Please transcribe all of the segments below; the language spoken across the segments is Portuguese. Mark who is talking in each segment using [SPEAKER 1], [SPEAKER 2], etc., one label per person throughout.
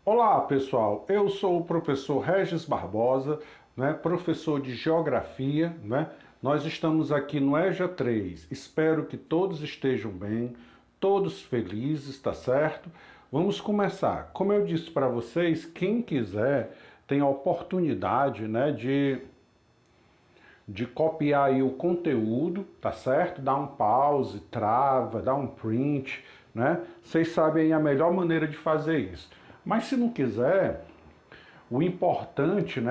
[SPEAKER 1] Olá pessoal, eu sou o professor Regis Barbosa, professor de Geografia. Nós estamos aqui no EJA 3, espero que todos estejam bem, todos felizes, tá certo? Vamos começar. Como eu disse para vocês, quem quiser tem a oportunidade de copiar aí o conteúdo, tá certo? Dá um pause, trava, dá um print, Vocês sabem a melhor maneira de fazer isso. Mas se não quiser, o importante,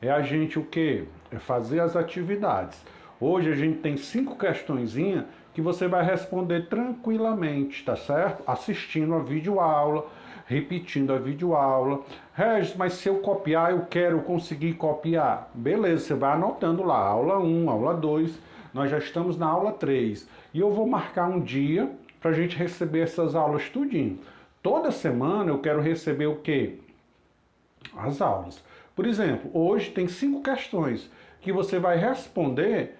[SPEAKER 1] é a gente o quê? É fazer as atividades. Hoje a gente tem 5 questõezinhas que você vai responder tranquilamente, tá certo? Assistindo a videoaula, repetindo a videoaula. Regis, mas se eu copiar, eu quero conseguir copiar. Beleza, você vai anotando lá, aula 1, aula 2, nós já estamos na aula 3. E eu vou marcar um dia para a gente receber essas aulas tudinho. Toda semana eu quero receber o quê? As aulas. Por exemplo, hoje tem 5 questões que você vai responder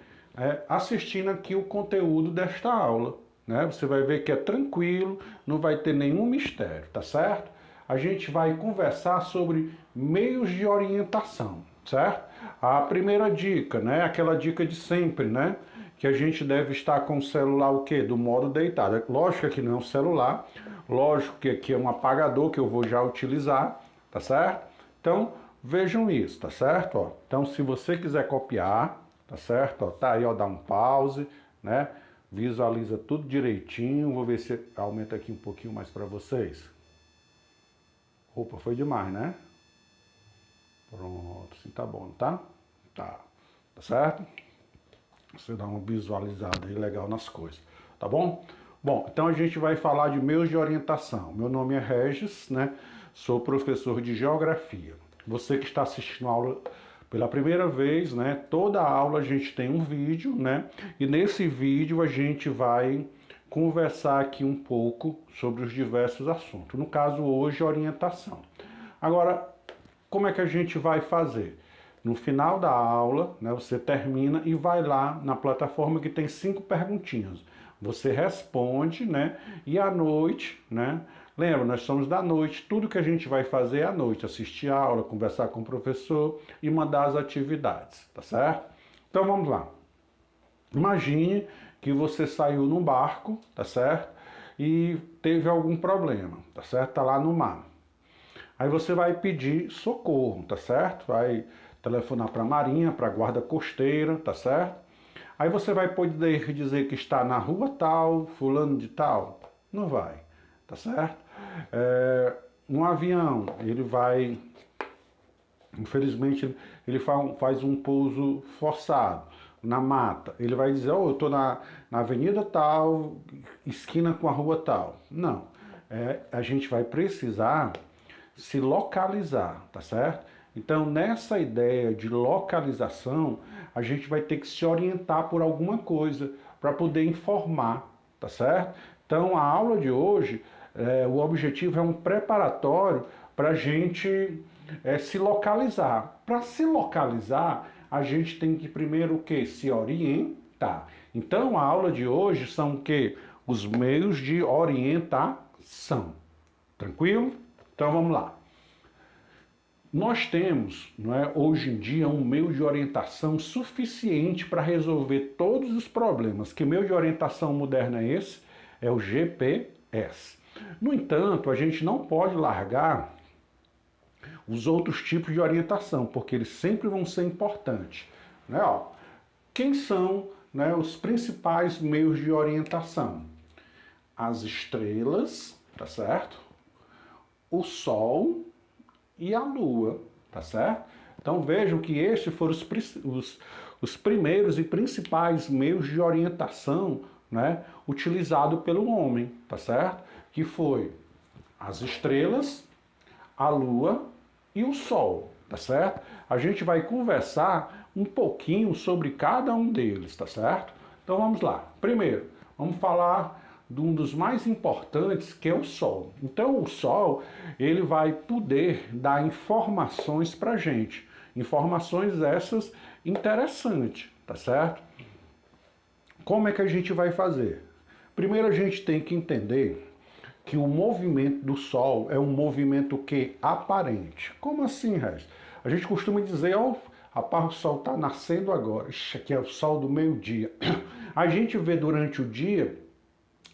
[SPEAKER 1] assistindo aqui o conteúdo desta aula. Você vai ver que é tranquilo, não vai ter nenhum mistério, tá certo? A gente vai conversar sobre meios de orientação, certo? A primeira dica, aquela dica de sempre, que a gente deve estar com o celular o quê? Do modo deitado. Lógico que aqui não é um celular, lógico que aqui é um apagador que eu vou já utilizar, tá certo? Então, vejam isso, tá certo? Ó, então, se você quiser copiar, tá certo? Ó, tá aí, ó, dá um pause, Visualiza tudo direitinho. Vou ver se aumenta aqui um pouquinho mais para vocês. Opa, foi demais, né? Pronto, assim tá bom, tá? Tá certo? Você dá uma visualizada aí legal nas coisas, tá bom? Bom, então a gente vai falar de meios de orientação. Meu nome é Regis, Sou professor de Geografia. Você que está assistindo a aula pela primeira vez, Toda aula a gente tem um vídeo, E nesse vídeo a gente vai conversar aqui um pouco sobre os diversos assuntos. No caso hoje, orientação. Agora, como é que a gente vai fazer? No final da aula, você termina e vai lá na plataforma que tem 5 perguntinhas. Você responde, E à noite, Lembra, nós somos da noite, tudo que a gente vai fazer é à noite, assistir a aula, conversar com o professor e mandar as atividades, tá certo? Então vamos lá. Imagine que você saiu num barco, tá certo? E teve algum problema, tá certo? Tá lá no mar. Aí você vai pedir socorro, tá certo? Vai telefonar para a Marinha, para a Guarda Costeira, tá certo? Aí você vai poder dizer que está na rua tal, fulano de tal. Não vai, tá certo? Um avião, ele vai, infelizmente, ele faz um pouso forçado na mata. Ele vai dizer, eu estou na avenida tal, esquina com a rua tal. Não, a gente vai precisar se localizar, tá certo? Então, nessa ideia de localização, a gente vai ter que se orientar por alguma coisa para poder informar, tá certo? Então, a aula de hoje, o objetivo é um preparatório para a gente se localizar. Para se localizar, a gente tem que primeiro o quê? Se orientar. Então, a aula de hoje são o quê? Os meios de orientação. Tranquilo? Então, vamos lá. Nós temos, hoje em dia, um meio de orientação suficiente para resolver todos os problemas. Que meio de orientação moderno é esse? É o GPS. No entanto, a gente não pode largar os outros tipos de orientação, porque eles sempre vão ser importantes. Quem são os principais meios de orientação? As estrelas, tá certo? O Sol e a Lua, tá certo? Então vejam que estes foram os primeiros e principais meios de orientação, utilizado pelo homem, tá certo? Que foi as estrelas, a Lua e o Sol, tá certo? A gente vai conversar um pouquinho sobre cada um deles, tá certo? Então vamos lá. Primeiro, vamos falar de um dos mais importantes, que é o Sol. Então o Sol, ele vai poder dar informações para a gente. Informações essas interessantes, tá certo? Como é que a gente vai fazer? Primeiro a gente tem que entender que o movimento do Sol é um movimento que aparente. Como assim, Regis? A gente costuma dizer, ó, rapaz, o Sol está nascendo agora. Ixi, aqui é o Sol do meio-dia. A gente vê durante o dia,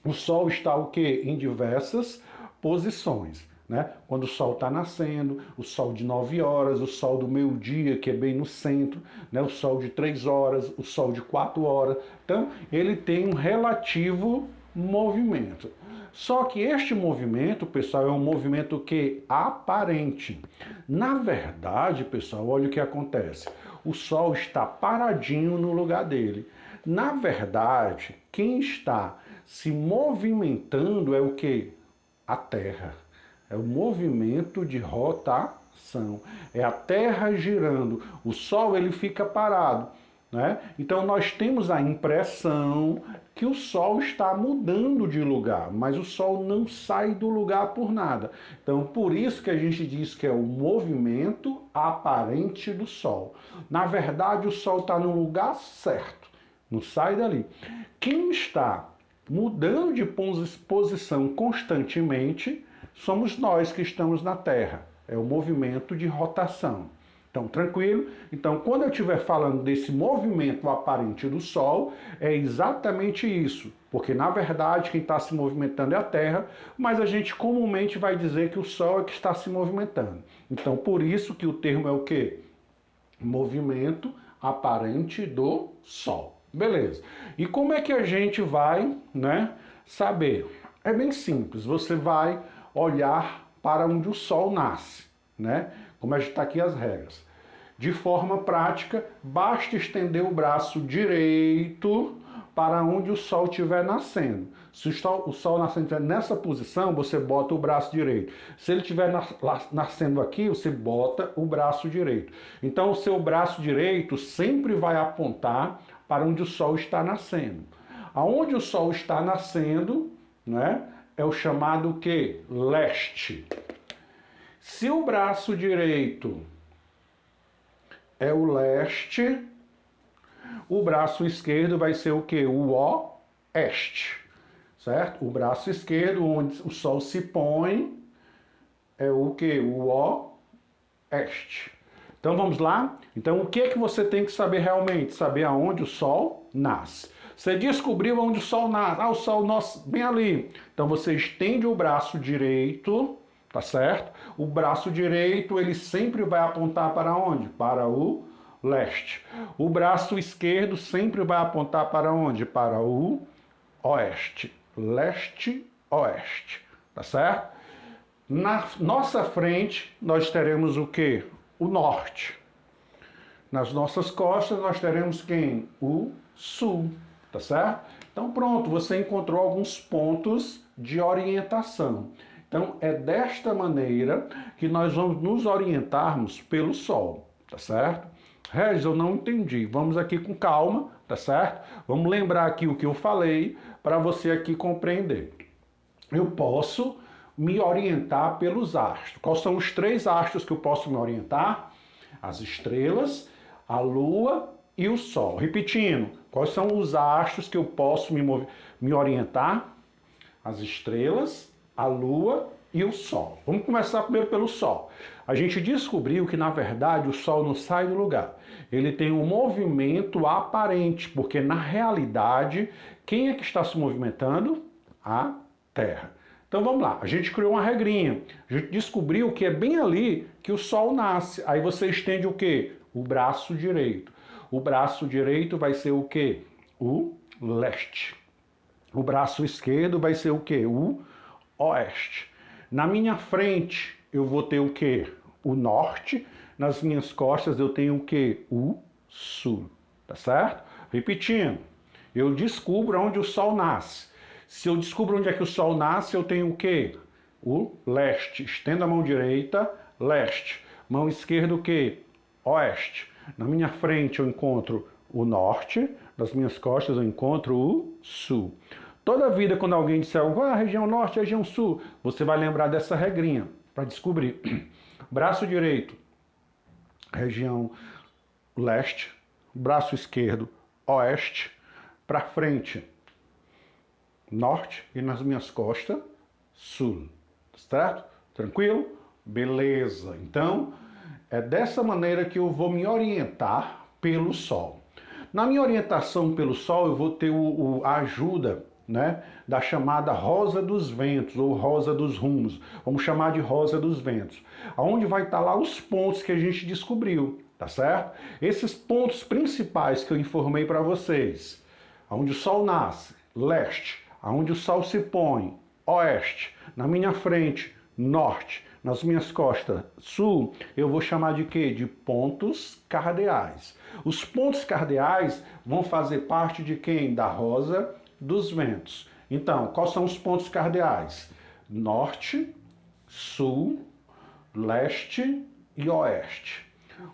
[SPEAKER 1] o Sol está o quê? Em diversas posições. Né? Quando o Sol está nascendo, o Sol de 9 horas, o Sol do meio-dia, que é bem no centro, né? O Sol de 3 horas, o Sol de 4 horas. Então, ele tem um relativo movimento. Só que este movimento, pessoal, é um movimento que aparente. Na verdade, pessoal, olha o que acontece. O Sol está paradinho no lugar dele. Na verdade, quem está se movimentando é o que? A Terra. É o movimento de rotação. É a Terra girando. O Sol ele fica parado. Né? Então nós temos a impressão que o Sol está mudando de lugar, mas o Sol não sai do lugar por nada. Então por isso que a gente diz que é o movimento aparente do Sol. Na verdade o Sol está no lugar certo, não sai dali. Quem está mudando de posição constantemente somos nós que estamos na Terra. É o movimento de rotação. Então, tranquilo? Então, quando eu estiver falando desse movimento aparente do Sol, é exatamente isso. Porque, na verdade, quem está se movimentando é a Terra, mas a gente comumente vai dizer que o Sol é que está se movimentando. Então, por isso que o termo é o quê? Movimento aparente do Sol. Beleza. E como é que a gente vai, né, saber? É bem simples. Você vai olhar para onde o Sol nasce, né? Como a gente está aqui as regras. De forma prática, basta estender o braço direito para onde o Sol estiver nascendo. Se o Sol nascendo nessa posição, você bota o braço direito. Se ele estiver nascendo aqui, você bota o braço direito. Então, o seu braço direito sempre vai apontar para onde o Sol está nascendo. Aonde o Sol está nascendo, né, é o chamado que? Leste. Se o braço direito é o leste, o braço esquerdo vai ser o que? O oeste, certo? O braço esquerdo, onde o Sol se põe, é o que? O oeste. Então vamos lá? Então o que é que você tem que saber realmente? Saber aonde o Sol nasce. Você descobriu onde o Sol nasce. Ah, o Sol nasce bem ali. Então você estende o braço direito, tá certo? O braço direito, ele sempre vai apontar para onde? Para o leste. O braço esquerdo sempre vai apontar para onde? Para o oeste. Leste, oeste. Tá certo? Na nossa frente, nós teremos o quê? O norte. Nas nossas costas, nós teremos quem? O sul. Tá certo? Então pronto, você encontrou alguns pontos de orientação. Então, é desta maneira que nós vamos nos orientarmos pelo Sol, tá certo? Regis, eu não entendi. Vamos aqui com calma, tá certo? Vamos lembrar aqui o que eu falei para você aqui compreender. Eu posso me orientar pelos astros. Quais são os 3 astros que eu posso me orientar? As estrelas, a Lua e o Sol. Repetindo, quais são os astros que eu posso me orientar? As estrelas, a Lua e o Sol. Vamos começar primeiro pelo Sol. A gente descobriu que, na verdade, o Sol não sai do lugar. Ele tem um movimento aparente, porque, na realidade, quem é que está se movimentando? A Terra. Então, vamos lá. A gente criou uma regrinha. A gente descobriu que é bem ali que o Sol nasce. Aí você estende o quê? O braço direito. O braço direito vai ser o quê? O leste. O braço esquerdo vai ser o quê? O oeste. Na minha frente eu vou ter o quê? O norte. Nas minhas costas eu tenho o quê? O sul. Tá certo? Repetindo. Eu descubro onde o Sol nasce. Se eu descubro onde é que o Sol nasce, eu tenho o quê? O leste. Estendo a mão direita, leste. Mão esquerda, o quê? Oeste. Na minha frente eu encontro o norte. Nas minhas costas eu encontro o sul. Toda vida, quando alguém disser a região norte, a região sul, você vai lembrar dessa regrinha para descobrir. Braço direito, região leste. Braço esquerdo, oeste. Para frente, norte. E nas minhas costas, sul, certo? Tranquilo? Beleza. Então, é dessa maneira que eu vou me orientar pelo Sol. Na minha orientação pelo Sol, eu vou ter a ajuda, né, da chamada rosa dos ventos ou rosa dos rumos. Vamos chamar de rosa dos ventos. Aonde vai estar lá os pontos que a gente descobriu, tá certo? Esses pontos principais que eu informei para vocês. Aonde o Sol nasce, leste. Aonde o Sol se põe, oeste. Na minha frente, norte. Nas minhas costas, sul, eu vou chamar de quê? De pontos cardeais. Os pontos cardeais vão fazer parte de quem? Da rosa dos ventos. Então, quais são os pontos cardeais? Norte, sul, leste e oeste.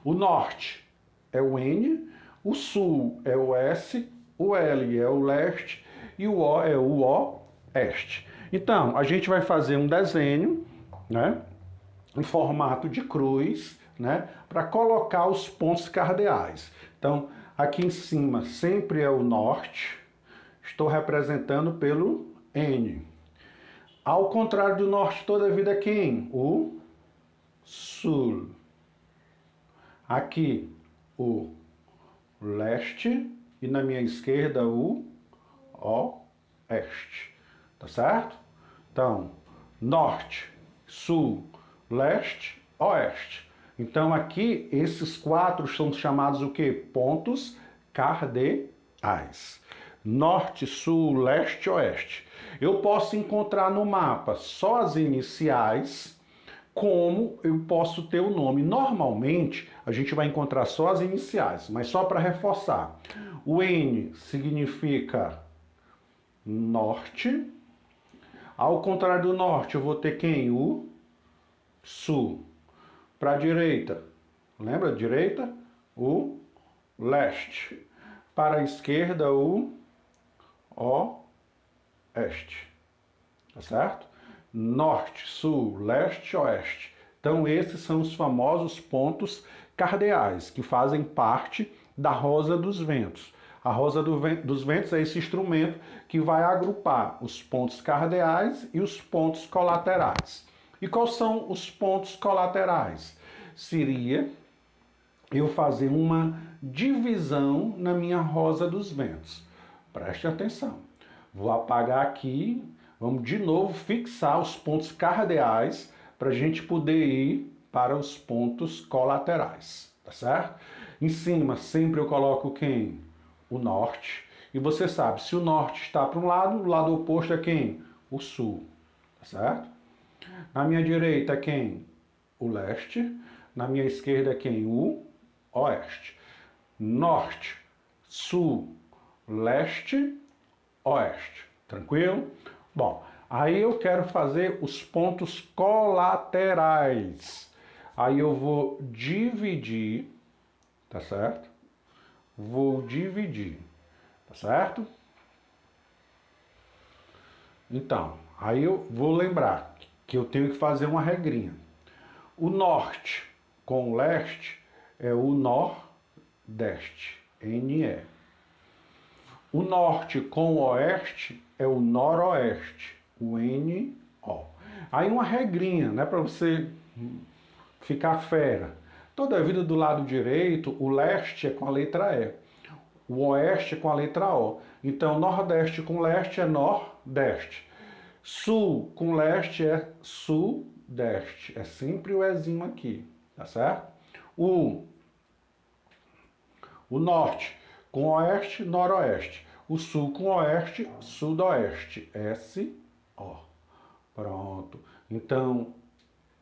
[SPEAKER 1] O norte é o N, o sul é o S, o L é o leste e o O é o oeste. Então, a gente vai fazer um desenho, né, em formato de cruz, né, para colocar os pontos cardeais. Então, aqui em cima sempre é o norte, estou representando pelo N. Ao contrário do norte, toda a vida é quem? O sul. Aqui, o leste e na minha esquerda o oeste. Tá certo? Então, norte, sul, leste, oeste. Então aqui esses quatro são chamados o quê? Pontos cardeais. Norte, sul, leste, oeste. Eu posso encontrar no mapa só as iniciais, como eu posso ter o nome. Normalmente a gente vai encontrar só as iniciais, mas só para reforçar. O N significa norte. Ao contrário do norte, eu vou ter quem? O sul. Para a direita, lembra? Direita, o leste. Para a esquerda, o oeste. Tá certo? Norte, sul, leste, oeste. Então, esses são os famosos pontos cardeais, que fazem parte da rosa dos ventos. A rosa dos ventos é esse instrumento que vai agrupar os pontos cardeais e os pontos colaterais. E quais são os pontos colaterais? Seria eu fazer uma divisão na minha rosa dos ventos. Preste atenção. Vou apagar aqui, vamos de novo fixar os pontos cardeais para a gente poder ir para os pontos colaterais, tá certo? Em cima sempre eu coloco quem? O norte. E você sabe, se o norte está para um lado, o lado oposto é quem? O sul, tá certo? Na minha direita é quem? O leste. Na minha esquerda é quem? O oeste. Norte, sul, leste, oeste. Tranquilo? Bom, aí eu quero fazer os pontos colaterais. Aí eu vou dividir, tá certo? Vou dividir, tá certo? Então, aí eu vou lembrar que eu tenho que fazer uma regrinha. O norte com o leste é o nordeste, NE. O norte com o oeste é o noroeste, o NO. Aí uma regrinha, né, para você ficar fera. Toda a vida do lado direito, o leste é com a letra E. O oeste é com a letra O. Então, nordeste com leste é nordeste. Sul com leste é sudeste. É sempre o Ezinho aqui, tá certo? O norte com oeste, noroeste. O sul com oeste, sudoeste. S-O. Pronto. Então,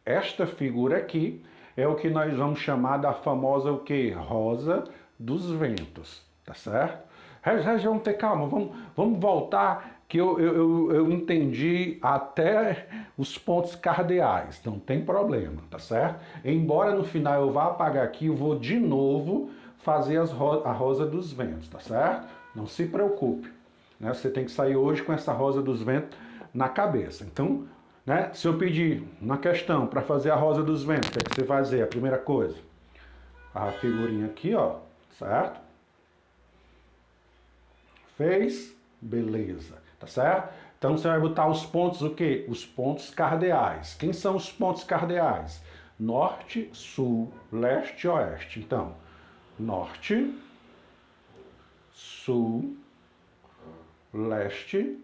[SPEAKER 1] esta figura aqui é o que nós vamos chamar da famosa o quê? Rosa dos ventos, tá certo? Já vamos ter calma, vamos voltar que eu entendi até os pontos cardeais, não tem problema, tá certo? Embora no final eu vá apagar aqui, eu vou de novo fazer a rosa dos ventos, tá certo? Não se preocupe, né? Você tem que sair hoje com essa rosa dos ventos na cabeça. Então, né, se eu pedir uma questão para fazer a rosa dos ventos, o que é que você vai fazer? A primeira coisa, a figurinha aqui, ó, certo? Fez? Beleza, tá certo? Então você vai botar os pontos o quê? Os pontos cardeais. Quem são os pontos cardeais? Norte, sul, leste e oeste. Então, norte, sul, leste,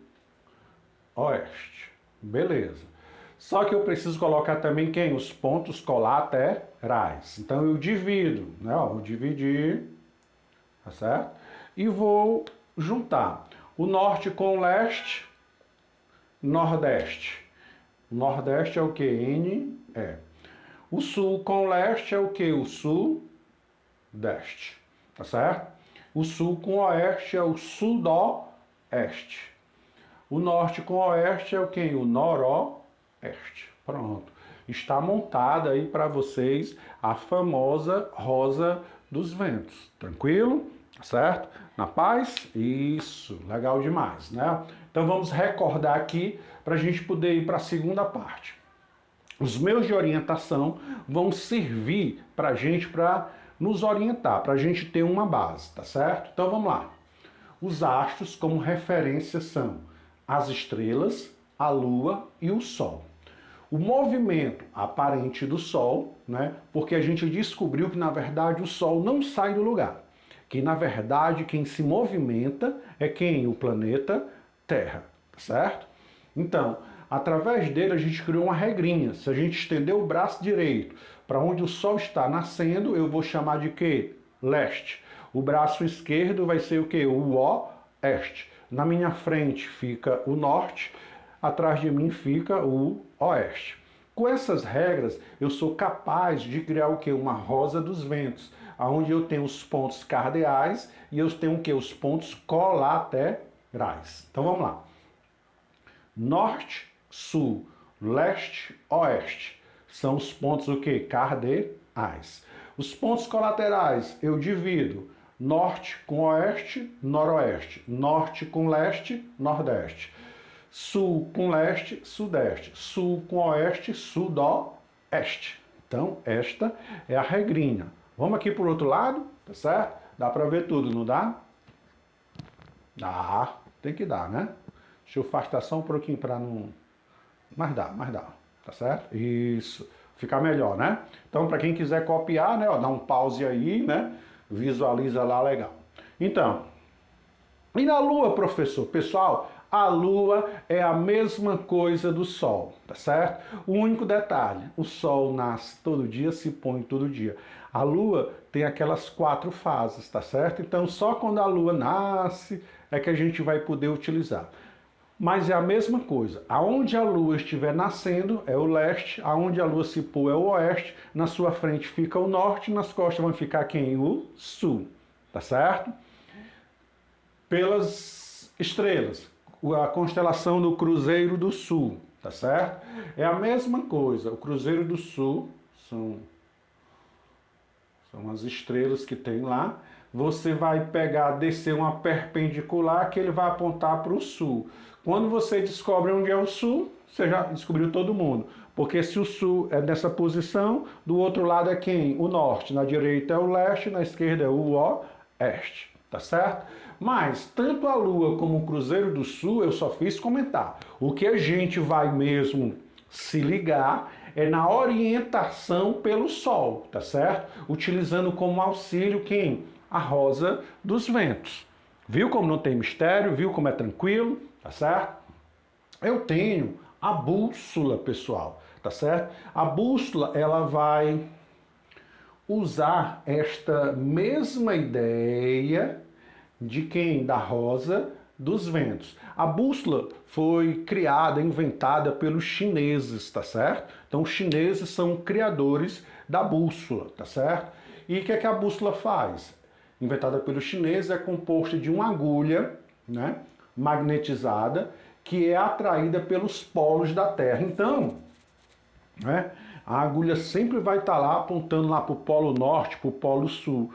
[SPEAKER 1] oeste. Beleza. Só que eu preciso colocar também quem? Os pontos colaterais. Então eu divido, né? Ó, vou dividir, tá certo? E vou juntar o norte com o leste, nordeste. O nordeste é o que? N, E. O sul com o leste é o que? O sudeste, tá certo? O sul com o oeste é o sudoeste. O norte com o oeste é o que? O noroeste. Pronto. Está montada aí para vocês a famosa rosa dos ventos. Tranquilo? Certo? Na paz? Isso. Legal demais, né? Então vamos recordar aqui para a gente poder ir para a segunda parte. Os meios de orientação vão servir para a gente, para nos orientar, para a gente ter uma base, tá certo? Então vamos lá. Os astros como referência são as estrelas, a lua e o sol. O movimento aparente do sol, né? Porque a gente descobriu que na verdade o sol não sai do lugar. Que na verdade quem se movimenta é quem? O planeta Terra, certo? Então, através dele a gente criou uma regrinha. Se a gente estender o braço direito para onde o sol está nascendo, eu vou chamar de quê? Leste. O braço esquerdo vai ser o quê? O oeste. Na minha frente fica o norte, atrás de mim fica o oeste. Com essas regras, eu sou capaz de criar o quê? Uma rosa dos ventos, onde eu tenho os pontos cardeais e eu tenho o quê? Os pontos colaterais. Então vamos lá. Norte, sul, leste, oeste. São os pontos o quê? Cardeais. Os pontos colaterais eu divido norte com oeste, noroeste. Norte com leste, nordeste. Sul com leste, sudeste. Sul com oeste, sudoeste. Então, esta é a regrinha. Vamos aqui por outro lado, tá certo? Dá para ver tudo, não dá? Dá, tem que dar, né? Deixa eu afastar só um pouquinho para não... Mas dá, tá certo? Isso, fica melhor, né? Então, para quem quiser copiar, né, ó, dá um pause aí, né? Visualiza lá, legal. Então, e na Lua, professor? Pessoal, a Lua é a mesma coisa do Sol, tá certo? O único detalhe, o Sol nasce todo dia, se põe todo dia. A Lua tem aquelas 4 fases, tá certo? Então, só quando a Lua nasce é que a gente vai poder utilizar. Mas é a mesma coisa. Aonde a lua estiver nascendo é o leste, aonde a lua se pôr é o oeste, na sua frente fica o norte, nas costas vão ficar quem? O sul, tá certo? Pelas estrelas, a constelação do Cruzeiro do Sul, tá certo? É a mesma coisa. O Cruzeiro do Sul são as estrelas que tem lá. Você vai pegar, descer uma perpendicular que ele vai apontar para o sul. Quando você descobre onde é o sul, você já descobriu todo mundo. Porque se o sul é nessa posição, do outro lado é quem? O norte. Na direita é o leste, na esquerda é o oeste. Tá certo? Mas tanto a Lua como o Cruzeiro do Sul eu só fiz comentar. O que a gente vai mesmo se ligar é na orientação pelo Sol, tá certo? Utilizando como auxílio quem? A rosa dos ventos. Viu como não tem mistério? Viu como é tranquilo? Tá certo? Eu tenho a bússola, pessoal, tá certo? A bússola, ela vai usar esta mesma ideia de quem? Da rosa dos ventos. A bússola foi criada, inventada pelos chineses, tá certo? Então os chineses são criadores da bússola, tá certo? E o que é que a bússola faz? Inventada pelos chineses, é composta de uma agulha, né, magnetizada, que é atraída pelos polos da Terra. Então, né, a agulha sempre vai estar lá apontando lá para o polo norte, para o polo sul.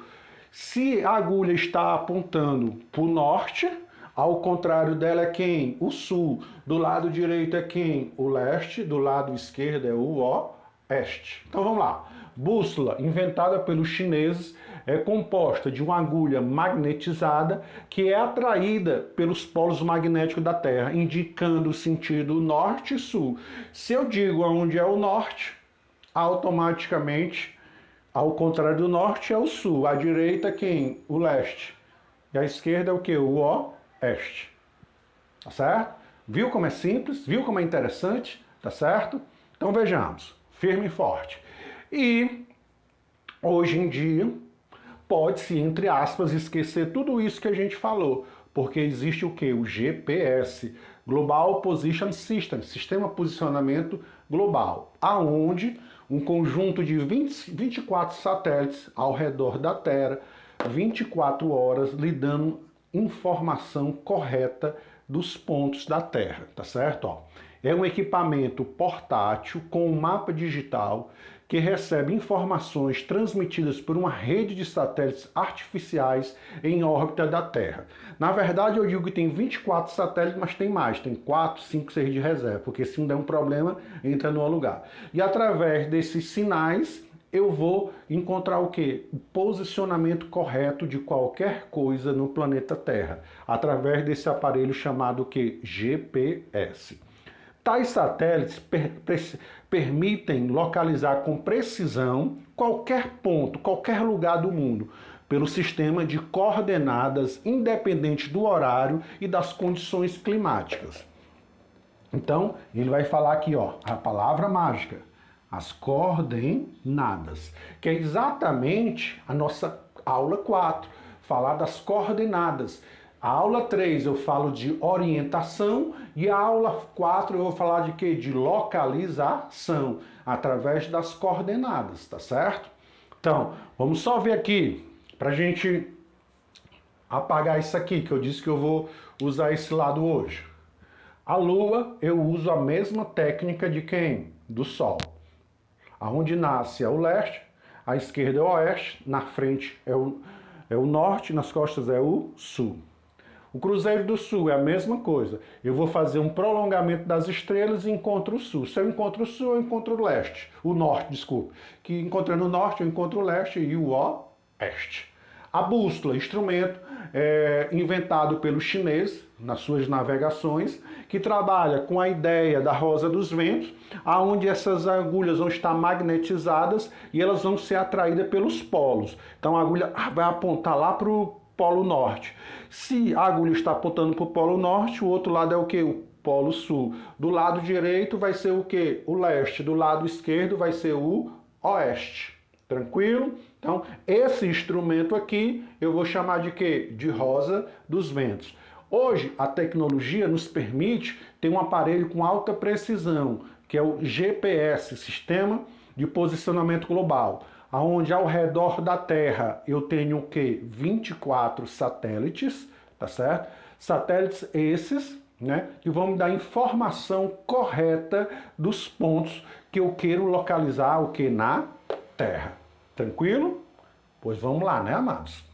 [SPEAKER 1] Se a agulha está apontando para o norte, ao contrário dela é quem? O sul. Do lado direito é quem? O leste. Do lado esquerdo é o este. Então vamos lá. Bússola, inventada pelos chineses, é composta de uma agulha magnetizada que é atraída pelos polos magnéticos da Terra, indicando o sentido norte e sul. Se eu digo onde é o norte, automaticamente, ao contrário do norte, é o sul. À direita, quem? O leste. E à esquerda é o que? O oeste. Tá certo? Viu como é simples? Viu como é interessante? Tá certo? Então vejamos. Firme e forte. E hoje em dia pode-se, entre aspas, esquecer tudo isso que a gente falou, porque existe o que? O GPS, Global Position System, Sistema Posicionamento Global, aonde um conjunto de 24 satélites ao redor da Terra, 24 horas, lhe dando informação correta dos pontos da Terra, tá certo? Ó, é um equipamento portátil com um mapa digital que recebe informações transmitidas por uma rede de satélites artificiais em órbita da Terra. Na verdade, eu digo que tem 24 satélites, mas tem mais, tem 4, 5, 6 de reserva, porque se um der um problema, entra no lugar. E através desses sinais, eu vou encontrar o quê? O posicionamento correto de qualquer coisa no planeta Terra, através desse aparelho chamado o quê? GPS. Tais satélites permitem localizar com precisão qualquer ponto, qualquer lugar do mundo, pelo sistema de coordenadas independente do horário e das condições climáticas. Então, ele vai falar aqui, ó, a palavra mágica, as coordenadas, que é exatamente a nossa aula 4, falar das coordenadas. A aula 3 eu falo de orientação e a aula 4 eu vou falar de quê? De localização, através das coordenadas, tá certo? Então, vamos só ver aqui, para a gente apagar isso aqui, que eu disse que eu vou usar esse lado hoje. A Lua, eu uso a mesma técnica de quem? Do Sol. Aonde nasce é o leste, à esquerda é o oeste, na frente é o norte, nas costas é o sul. O Cruzeiro do Sul é a mesma coisa. Eu vou fazer um prolongamento das estrelas e encontro o sul. Se eu encontro o sul, eu encontro o leste. O norte, desculpa. Que encontrando o norte, eu encontro o leste e o oeste. A bússola, instrumento inventado pelo chinês nas suas navegações, que trabalha com a ideia da rosa dos ventos, aonde essas agulhas vão estar magnetizadas e elas vão ser atraídas pelos polos. Então a agulha vai apontar lá para o Polo Norte. Se a agulha está apontando para o Polo Norte, o outro lado é o que? O Polo Sul. Do lado direito vai ser o que? O leste. Do lado esquerdo vai ser o oeste. Tranquilo? Então, esse instrumento aqui eu vou chamar de quê? De rosa dos ventos. Hoje, a tecnologia nos permite ter um aparelho com alta precisão, que é o GPS, Sistema de Posicionamento Global, onde ao redor da Terra eu tenho o quê? 24 satélites, tá certo? Satélites esses, né, que vão me dar informação correta dos pontos que eu quero localizar o que na Terra. Tranquilo? Pois vamos lá, né, amados?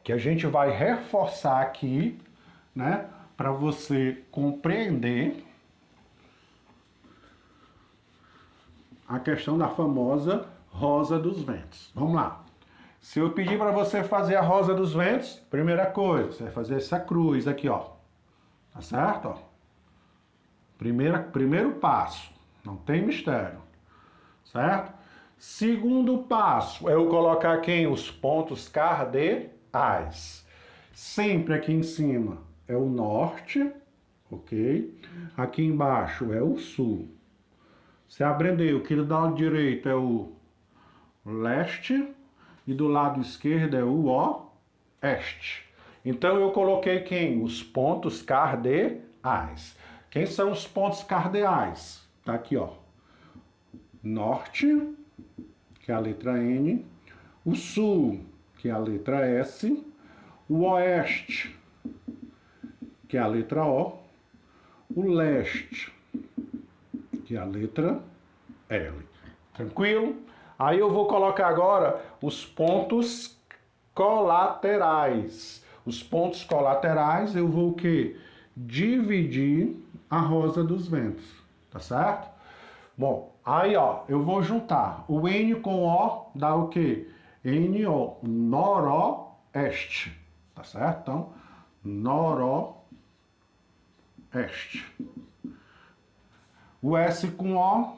[SPEAKER 1] Que a gente vai reforçar aqui, né, para você compreender a questão da famosa rosa dos ventos. Vamos lá. Se eu pedir para você fazer a rosa dos ventos, primeira coisa, você vai fazer essa cruz aqui, ó. Tá certo? Ó. Primeiro passo. Não tem mistério. Certo? Segundo passo é eu colocar quem? Os pontos cardeais. Sempre aqui em cima é o norte, ok? Aqui embaixo é o sul. Você aprendeu que do lado direito é o leste e do lado esquerdo é o oeste. Então eu coloquei quem? Os pontos cardeais. Quem são os pontos cardeais? Tá aqui, ó. Norte, que é a letra N, o sul, que é a letra S, o oeste, que é a letra O, o leste, que é a letra L. Tranquilo? Aí eu vou colocar agora os pontos colaterais. Os pontos colaterais eu vou o quê? Dividir a rosa dos ventos, tá certo? Bom, Aí, ó, eu vou juntar o N com O, dá o quê? NO, noroeste, tá certo? Então, noroeste. O S com O,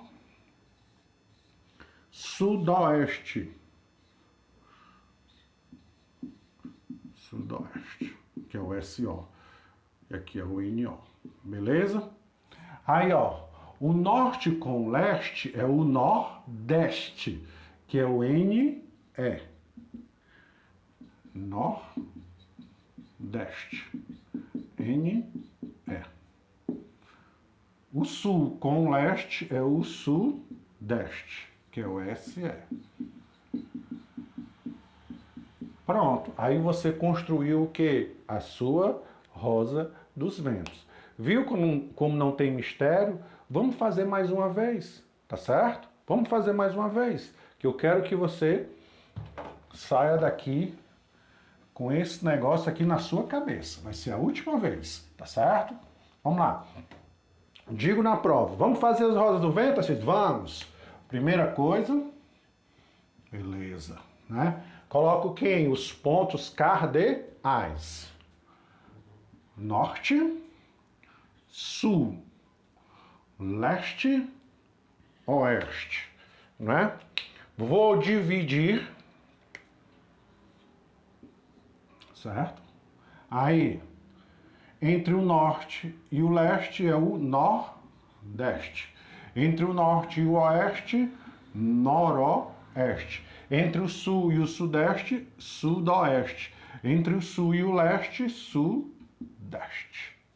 [SPEAKER 1] sudoeste. Sudoeste, que é o SO. E aqui é o NO. Beleza? Aí, ó, o norte com leste é o nordeste, que é o NE. Nordeste. NE. O sul com leste é o sudeste, que é o SE. Pronto, aí você construiu o quê? A sua rosa dos ventos. Viu como não tem mistério? Vamos fazer mais uma vez, tá certo? Vamos fazer mais uma vez, que eu quero que você saia daqui com esse negócio aqui na sua cabeça. Vai ser a última vez, tá certo? Vamos lá. Digo na prova, vamos fazer as rosas do vento, assim? Vamos. Primeira coisa, beleza, né? Coloco quem? Os pontos cardeais. Norte, sul, leste, oeste, né? Vou dividir, certo? Aí, entre o norte e o leste é o nordeste. Entre o norte e o oeste, noroeste. Entre o sul e o sudeste, sudoeste. Entre o sul e o leste, sudeste.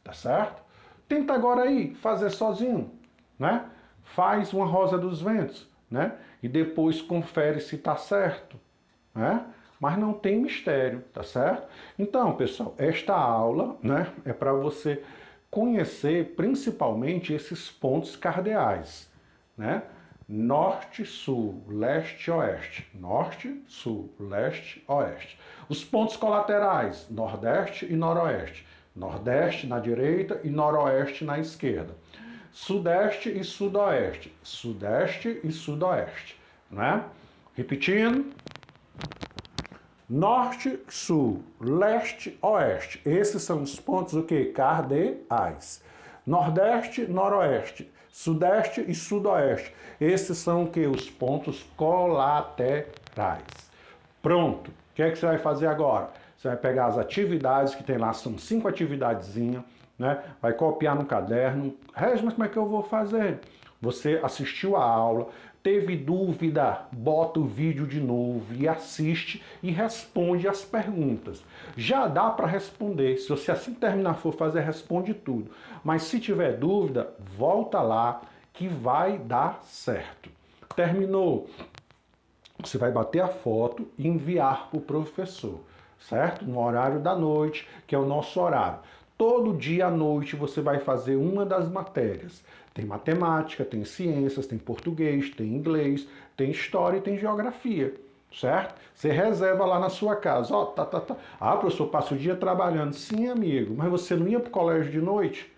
[SPEAKER 1] Tá certo? Tenta agora aí fazer sozinho, né? Faz uma rosa dos ventos, né? E depois confere se tá certo, né? Mas não tem mistério, tá certo? Então, pessoal, esta aula, né, é para você conhecer principalmente esses pontos cardeais, né? Norte, sul, leste, oeste. Norte, sul, leste, oeste. Os pontos colaterais, nordeste e noroeste. Nordeste na direita e noroeste na esquerda. Sudeste e sudoeste. Sudeste e sudoeste, né? Repetindo. Norte, sul, leste, oeste. Esses são os pontos o quê? Cardeais. Nordeste, noroeste, sudeste e sudoeste. Esses são o quê? Os pontos colaterais. Pronto. O que é que você vai fazer agora? Você vai pegar as atividades que tem lá, são 5 atividadezinhas, né? Vai copiar no caderno. Regis, mas como é que eu vou fazer? Você assistiu a aula, teve dúvida, bota o vídeo de novo e assiste e responde as perguntas. Já dá para responder. Se você assim que terminar for fazer, responde tudo. Mas se tiver dúvida, volta lá que vai dar certo. Terminou? Você vai bater a foto e enviar para o professor, certo? No horário da noite, que é o nosso horário. Todo dia à noite você vai fazer uma das matérias. Tem matemática, tem ciências, tem português, tem inglês, tem história e tem geografia, certo? Você reserva lá na sua casa. Ó, Ah, professor, passa o dia trabalhando. Sim, amigo, mas você não ia para o colégio de noite,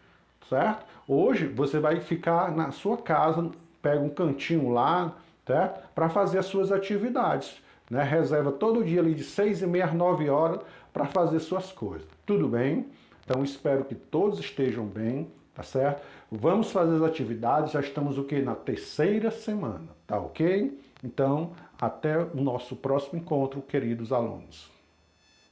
[SPEAKER 1] certo? Hoje você vai ficar na sua casa, pega um cantinho lá, certo? Para fazer as suas atividades, né? Reserva todo dia ali de 6h30 às 9 horas para fazer suas coisas. Tudo bem? Então espero que todos estejam bem, tá certo? Vamos fazer as atividades, já estamos o quê? Na 3ª semana, tá ok? Então, até o nosso próximo encontro, queridos alunos.